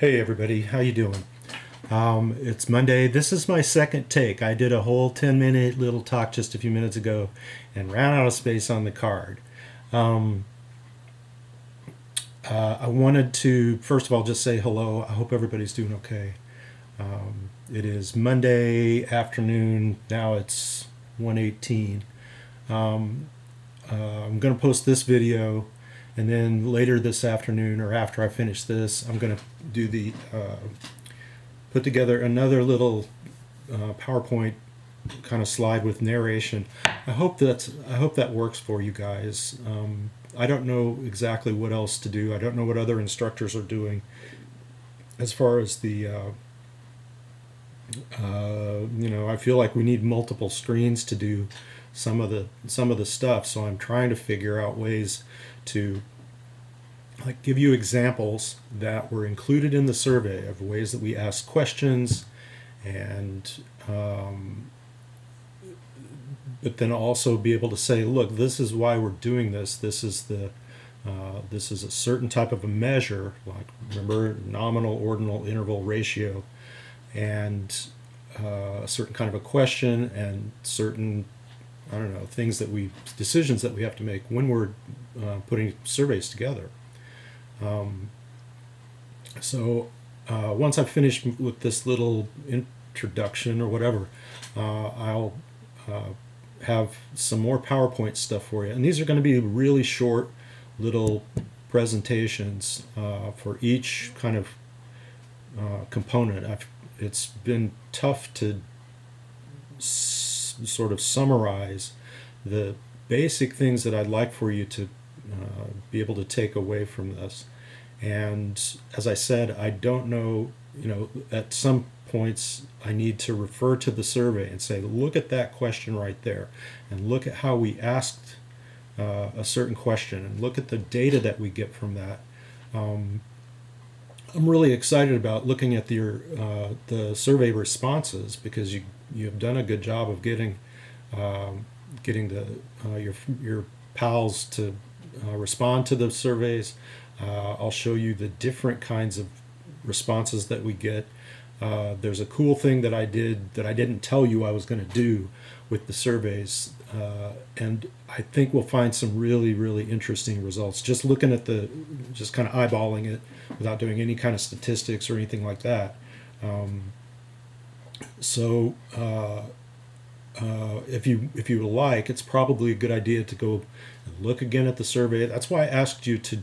Hey everybody, how you doing? It's Monday. This is my second take. I did a whole 10-minute little talk just a few minutes ago and ran out of space on the card. Um, I wanted to, first of all, just say hello. I hope everybody's doing okay. It is Monday afternoon. Now it's 1:18. Um, I'm going to post this video, and then later this afternoon, or after I finish this, I'm going to do the put together another little PowerPoint kind of slide with narration. I hope that works for you guys. I don't know exactly what else to do. I don't know what other instructors are doing as far as the I feel like we need multiple screens to do some of the stuff. So I'm trying to figure out ways to like give you examples that were included in the survey of ways that we ask questions, and but then also be able to say, look, this is why we're doing this. This is a certain type of a measure, like remember nominal, ordinal, interval, ratio, and a certain kind of a question, and certain I don't know things that we decisions that we have to make when we're putting surveys together. Um, so once I've finished with this little introduction or whatever, I'll have some more PowerPoint stuff for you. And these are going to be really short little presentations for each kind of component. It's been tough to sort of summarize the basic things that I'd like for you to be able to take away from this. And as I said, I don't know, at some points I need to refer to the survey and say, look at that question right there, and look at how we asked a certain question, and look at the data that we get from that. Um, I'm really excited about looking at the survey responses, because you've done a good job of getting your pals to respond to the surveys. I'll show you the different kinds of responses that we get. There's a cool thing that I did that I didn't tell you I was going to do with the surveys, and I think we'll find some really, really interesting results. Just looking at just kind of eyeballing it without doing any kind of statistics or anything like that. Um, so if you like, it's probably a good idea to go and look again at the survey. That's why I asked you to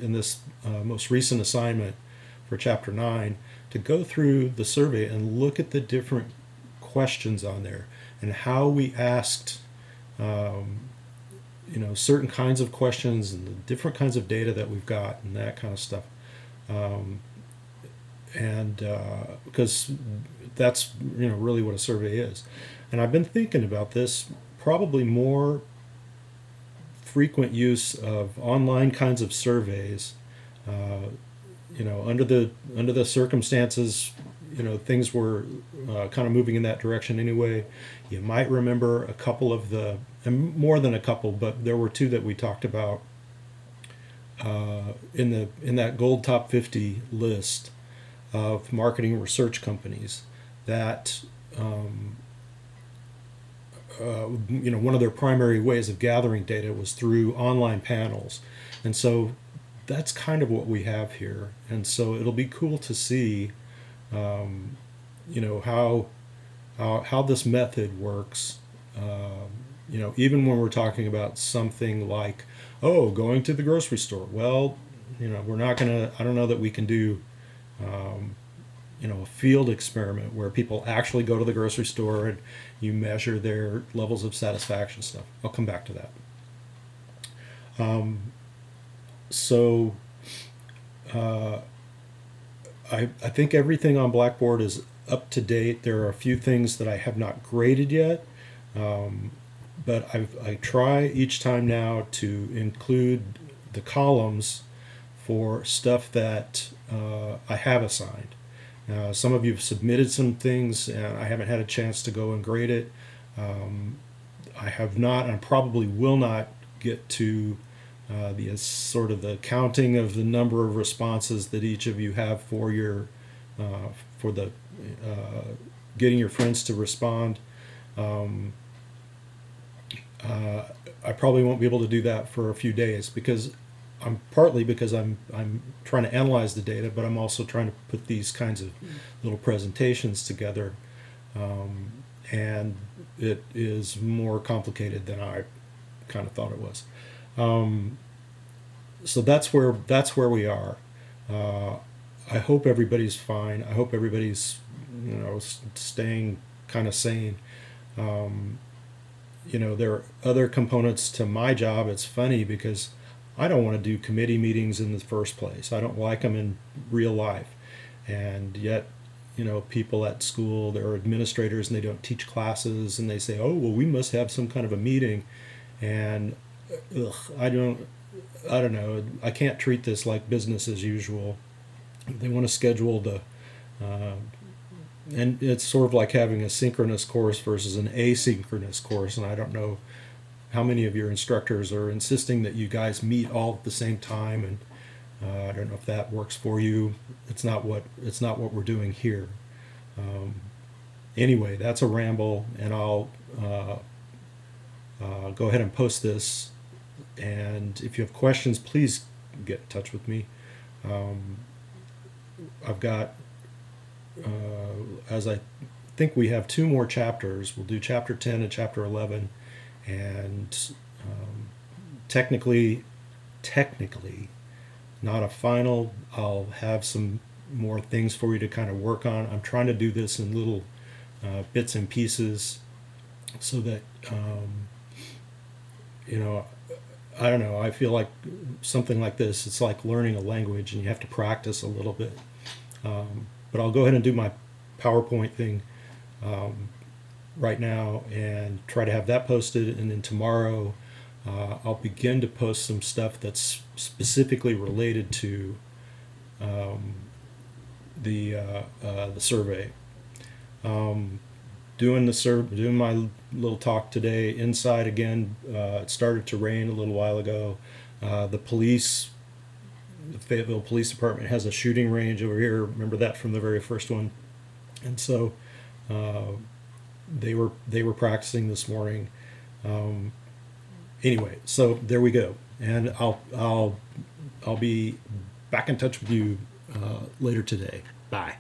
in this most recent assignment for Chapter 9 to go through the survey and look at the different questions on there and how we asked certain kinds of questions and the different kinds of data that we've got and that kind of stuff. Um, and Because that's really what a survey is. And I've been thinking about this, probably more frequent use of online kinds of surveys. Uh, under the circumstances, things were kind of moving in that direction anyway. You might remember a couple of and more than a couple, but there were two that we talked about in that Gold Top 50 list of marketing research companies that one of their primary ways of gathering data was through online panels. And so that's kind of what we have here. And so it'll be cool to see um, how this method works. Even when we're talking about something like, oh, going to the grocery store. Well, we're not gonna. I don't know that we can do um, a field experiment where people actually go to the grocery store and you measure their levels of satisfaction stuff. I'll come back to that. Um, so uh, I think everything on Blackboard is up to date. There are a few things that I have not graded yet, um, but I try each time now to include the columns for stuff that I have assigned. Some of you have submitted some things, and I haven't had a chance to go and grade it. Um, I have not, and probably will not get to the sort of the counting of the number of responses that each of you have for your for the getting your friends to respond. Um, I probably won't be able to do that for a few days because I'm trying to analyze the data, but I'm also trying to put these kinds of little presentations together, and it is more complicated than I kind of thought it was. So that's where we are. Uh, I hope everybody's fine. I hope everybody's staying kind of sane. Um, there are other components to my job. It's funny because I don't want to do committee meetings in the first place. I don't like them in real life. And yet, people at school, they're administrators and they don't teach classes and they say, oh, well, we must have some kind of a meeting. And ugh, I don't know. I can't treat this like business as usual. They want to schedule uh, and it's sort of like having a synchronous course versus an asynchronous course. And I don't know how many of your instructors are insisting that you guys meet all at the same time. And I don't know if that works for you. It's not what we're doing here. Um, anyway, that's a ramble, and I'll go ahead and post this. And if you have questions, please get in touch with me. Um, I've got, as I think we have two more chapters. We'll do chapter 10 and chapter 11. And technically, not a final. I'll have some more things for you to kind of work on. I'm trying to do this in little bits and pieces so that, you know, I don't know. I feel like something like this, it's like learning a language and you have to practice a little bit. But I'll go ahead and do my PowerPoint thing right now and try to have that posted. And then tomorrow I'll begin to post some stuff that's specifically related to the survey. Doing my little talk today inside again. It started to rain a little while ago. The Fayetteville Police Department has a shooting range over here. Remember that from the very first one, and so they were practicing this morning. Anyway, so there we go, and I'll be back in touch with you later today. Bye.